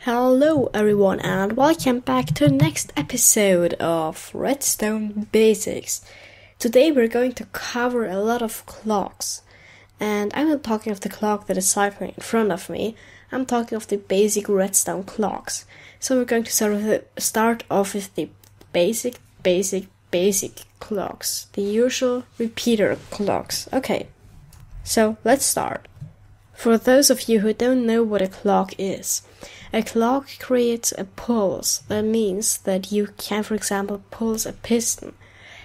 Hello everyone and welcome back to the next episode of Redstone Basics. Today we're going to cover a lot of clocks, and I'm not talking of the clock that is cycling in front of me. I'm talking of the basic redstone clocks. So we're going to start off with the basic clocks, the usual repeater clocks. Okay, so let's start. For those of you who don't know what a clock is, a clock creates a pulse. That means that you can, for example, pulse a piston.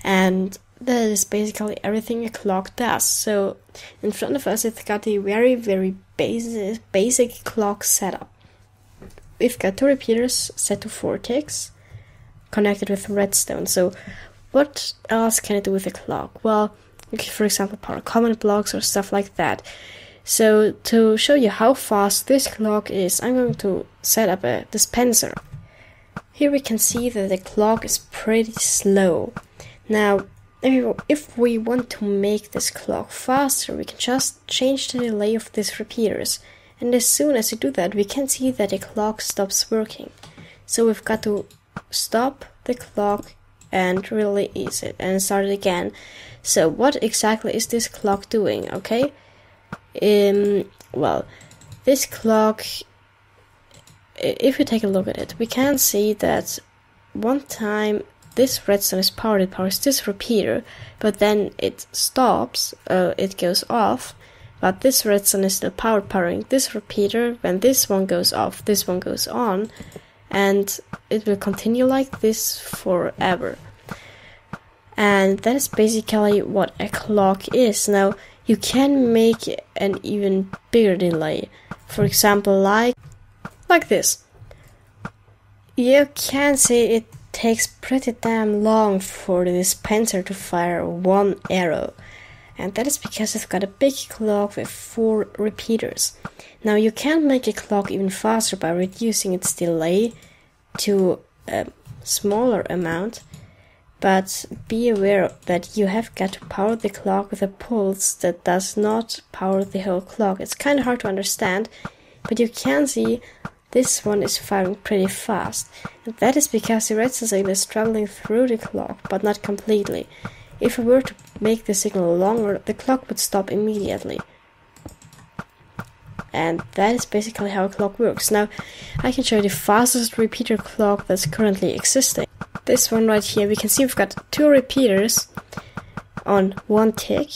And that is basically everything a clock does. So in front of us, it's got a very basic clock setup. We've got two repeaters set to 4 ticks, connected with redstone. So what else can I do with a clock? Well, you can, for example, power comment blocks or stuff like that. So to show you how fast this clock is, I'm going to set up a dispenser. Here we can see that the clock is pretty slow. Now, if we want to make this clock faster, we can just change the delay of these repeaters. And as soon as we do that, we can see that the clock stops working. So we've got to stop the clock and release it and start it again. So what exactly is this clock doing, okay? Well, this clock, if you take a look at it, we can see that one time this redstone is powered, it powers this repeater, but then it stops, it goes off, but this redstone is still powering this repeater. When this one goes off, this one goes on, and it will continue like this forever. And that is basically what a clock is. Now, you can make an even bigger delay. For example, like this. You can see it takes pretty damn long for the dispenser to fire one arrow. And that is because it's got a big clock with 4 repeaters. Now you can make a clock even faster by reducing its delay to a smaller amount. But be aware that you have got to power the clock with a pulse that does not power the whole clock. It's kind of hard to understand, but you can see this one is firing pretty fast. And that is because the redstone signal is traveling through the clock, but not completely. If we were to make the signal longer, the clock would stop immediately. And that is basically how a clock works. Now, I can show you the fastest repeater clock that's currently existing. This one right here, we can see we've got 2 repeaters on 1 tick.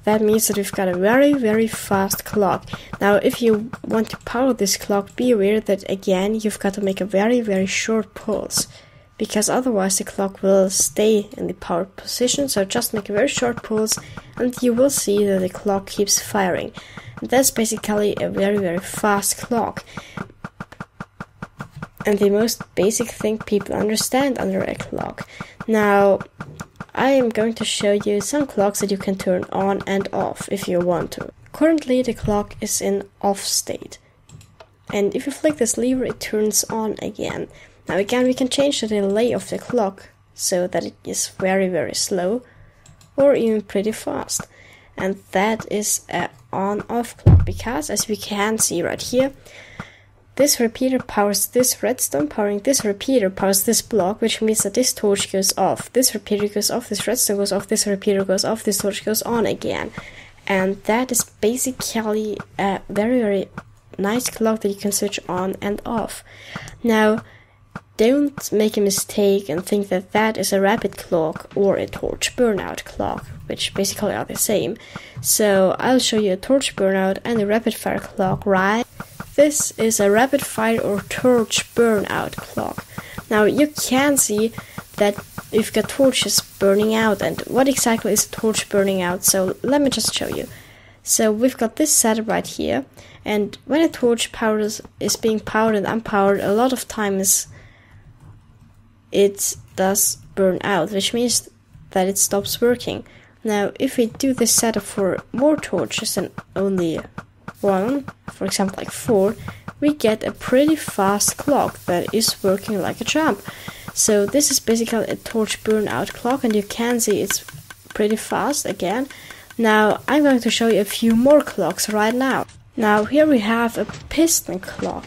That means that we've got a very fast clock. Now, if you want to power this clock, be aware that again, you've got to make a very short pulse, because otherwise the clock will stay in the powered position. So just make a very short pulse and you will see that the clock keeps firing. And that's basically a very fast clock. And the most basic thing people understand under a clock. Now, I am going to show you some clocks that you can turn on and off if you want to. Currently, the clock is in off state. And if you flick this lever, it turns on again. Now again, we can change the delay of the clock so that it is very slow or even pretty fast. And that is an on-off clock, because as we can see right here, this repeater powers this redstone, powering this repeater powers this block, which means that this torch goes off, this repeater goes off, this redstone goes off, this repeater goes off, this torch goes on again. And that is basically a very nice clock that you can switch on and off. Now, don't make a mistake and think that that is a rapid clock or a torch burnout clock, which basically are the same. So I'll show you a torch burnout and a rapid fire clock, right? This is a rapid fire or torch burnout clock. Now you can see that you've got torches burning out, and what exactly is a torch burning out? So let me just show you. So we've got this setup right here, and when a torch is being powered and unpowered, a lot of times it does burn out, which means that it stops working. Now, if we do this setup for more torches than only 1, for example like 4, we get a pretty fast clock that is working like a champ. So this is basically a torch burnout clock, and you can see it's pretty fast again. Now, I'm going to show you a few more clocks right now. Now, here we have a piston clock.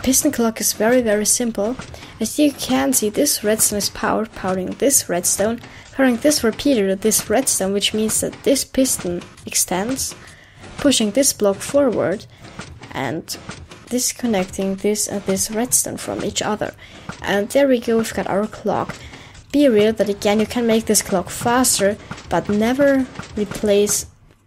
piston clock is very simple. As you can see, this redstone is powering this redstone, powering this repeater, this redstone, which means that this piston extends, pushing this block forward, and disconnecting this and this redstone from each other. And there we go, we've got our clock. Be aware that again you can make this clock faster, but never replace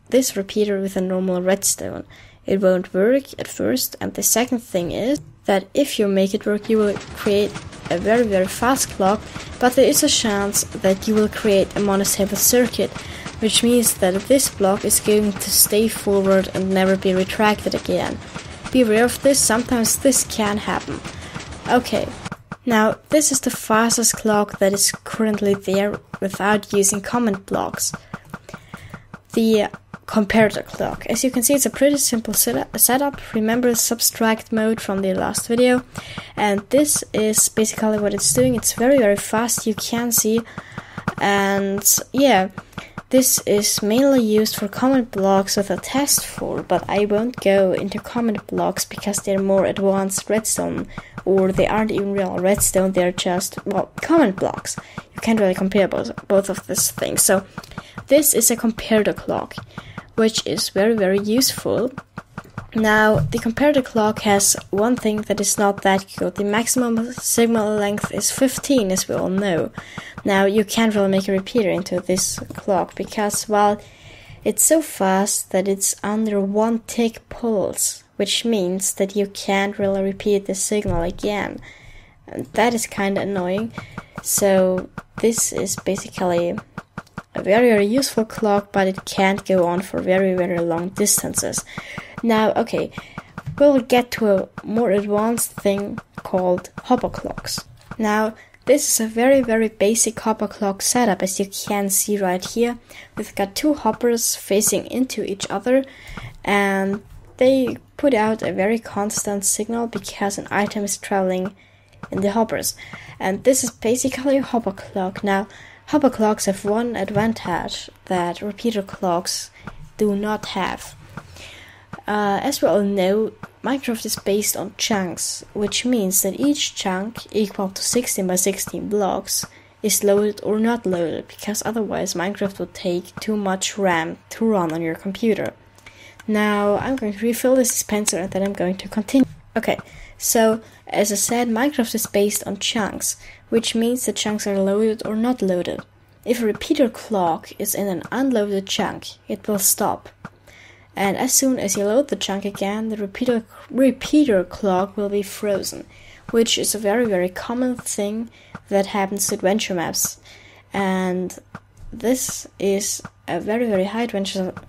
this repeater with a normal redstone. It won't work at first, and the second thing is that if you make it work, you will create a very fast clock, but there is a chance that you will create a monostable circuit, which means that this block is going to stay forward and never be retracted again. Be aware of this, sometimes this can happen. Okay, now this is the fastest clock that is currently there without using comment blocks. The comparator clock. As you can see, it's a pretty simple setup. Remember the subtract mode from the last video, and this is basically what it's doing. It's very fast, you can see, and yeah, this is mainly used for comment blocks with a test for, but I won't go into comment blocks because they're more advanced redstone, or they aren't even real redstone, they're just, well, comment blocks. You can't really compare both of these things. So this is a comparator clock, which is very useful. Now, the comparator clock has one thing that is not that good. The maximum signal length is 15, as we all know. Now, you can't really make a repeater into this clock because, well, it's so fast that it's under 1 tick pulse, which means that you can't really repeat the signal again. And that is kinda annoying. So, this is basically a very useful clock, but it can't go on for very long distances. Now, okay, we'll get to a more advanced thing called Hubba clocks. Now, this is a very basic Hubba clock setup, as you can see right here. We've got 2 hoppers facing into each other, and they put out a very constant signal because an item is traveling in the hoppers. And this is basically a Hubba clock. Now, Hubba clocks have one advantage that repeater clocks do not have. As we all know, Minecraft is based on chunks, which means that each chunk, equal to 16 by 16 blocks, is loaded or not loaded, because otherwise Minecraft would take too much RAM to run on your computer. Now, I'm going to refill this dispenser and then I'm going to continue. Okay, so, as I said, Minecraft is based on chunks, which means the chunks are loaded or not loaded. If a repeater clock is in an unloaded chunk, it will stop. And as soon as you load the chunk again, the repeater clock will be frozen, which is a very common thing that happens to adventure maps. And this is a very high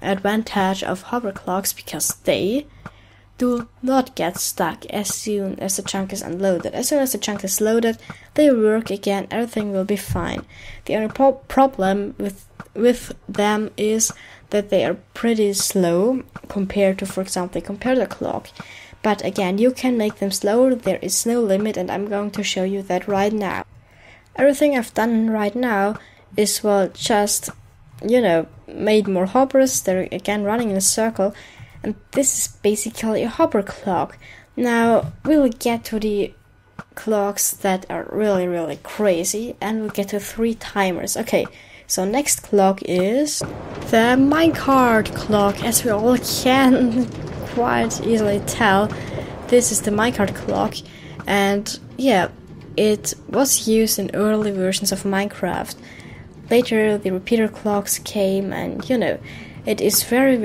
advantage of hover clocks, because they do not get stuck as soon as the chunk is unloaded. As soon as the chunk is loaded, they work again, everything will be fine. The only problem with them is that they are pretty slow compared to, for example, the comparator clock. But again, you can make them slower, there is no limit, and I'm going to show you that right now. Everything I've done right now is, well, just, made more hoppers. They're again running in a circle, and this is basically a hopper clock. Now, we'll get to the clocks that are really crazy, and we'll get to 3 timers. Okay, so next clock is the Minecart Clock. As we all can quite easily tell, this is the Minecart Clock, and yeah, it was used in early versions of Minecraft. Later, the repeater clocks came, and it is very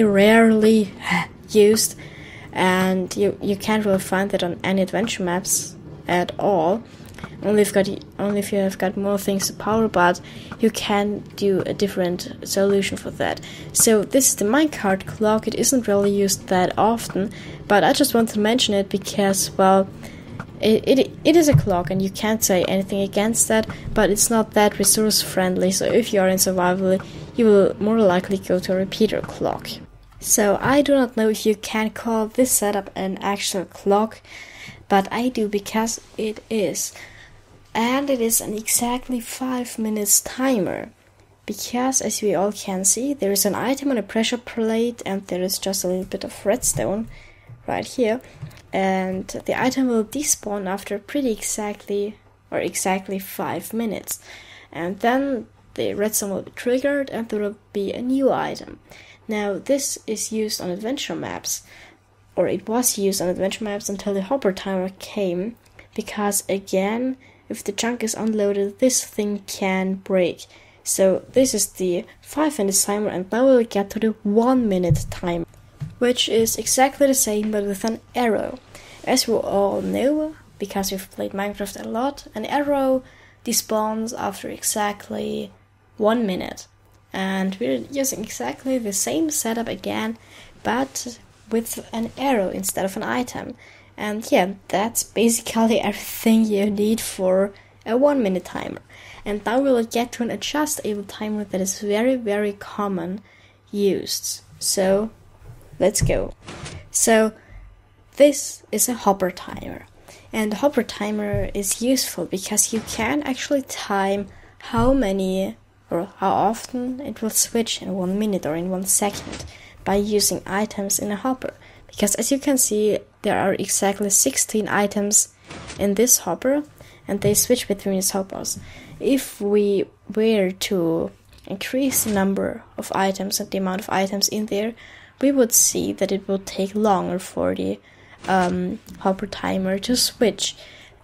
rarely used, and you can't really find it on any adventure maps at all. Only if you have got more things to power, but you can do a different solution for that. So this is the Minecart Clock. It isn't really used that often, but I just want to mention it because, well, it is a clock and you can't say anything against that, but it's not that resource friendly, so if you are in survival, you will more likely go to a repeater clock. So I do not know if you can call this setup an actual clock, but I do because it is. And it is an exactly 5 minutes timer. Because, as we all can see, there is an item on a pressure plate and there is just a little bit of redstone right here, and the item will despawn after exactly 5 minutes, and then the redstone will be triggered and there will be a new item. Now this is used on adventure maps, or it was used on adventure maps until the Hubba timer came, because again, if the chunk is unloaded, this thing can break. So this is the 5-minute timer, and now we'll get to the 1-minute timer, which is exactly the same but with an arrow. As we all know, because we've played Minecraft a lot, an arrow despawns after exactly 1 minute. And we're using exactly the same setup again, but with an arrow instead of an item. And yeah, that's basically everything you need for a 1-minute timer. And now we'll get to an adjustable timer that is very, very common used. So let's go. So this is a Hubba timer. And the Hubba timer is useful because you can actually time how many or how often it will switch in 1 minute or in 1 second by using items in a Hubba. Because as you can see, there are exactly 16 items in this Hubba, and they switch between these Hubbas. If we were to increase the number of items and the amount of items in there, we would see that it will take longer for the Hubba timer to switch.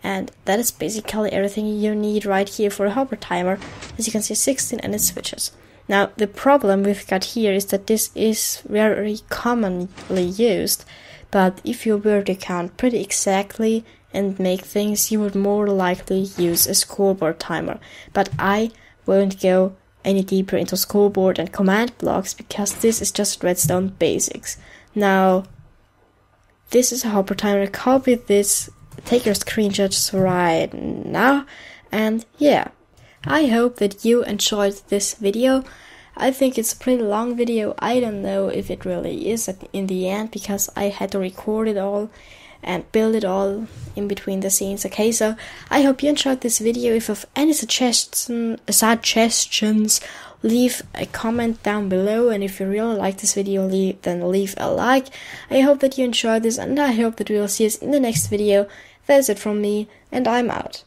And that is basically everything you need right here for a Hubba timer. As you can see, 16 and it switches. Now, the problem we've got here is that this is very commonly used, but if you were to count pretty exactly and make things, you would more likely use a scoreboard timer. But I won't go any deeper into scoreboard and command blocks because this is just redstone basics. Now, this is a Hubba timer. Copy this, take your screenshots right now, and yeah. I hope that you enjoyed this video. I think it's a pretty long video. I don't know if it really is in the end, because I had to record it all and build it all in between the scenes. Okay, so I hope you enjoyed this video. If you have any suggestions, leave a comment down below, and if you really like this video, then leave a like. I hope that you enjoyed this, and I hope that we will see us in the next video. That's it from me, and I'm out.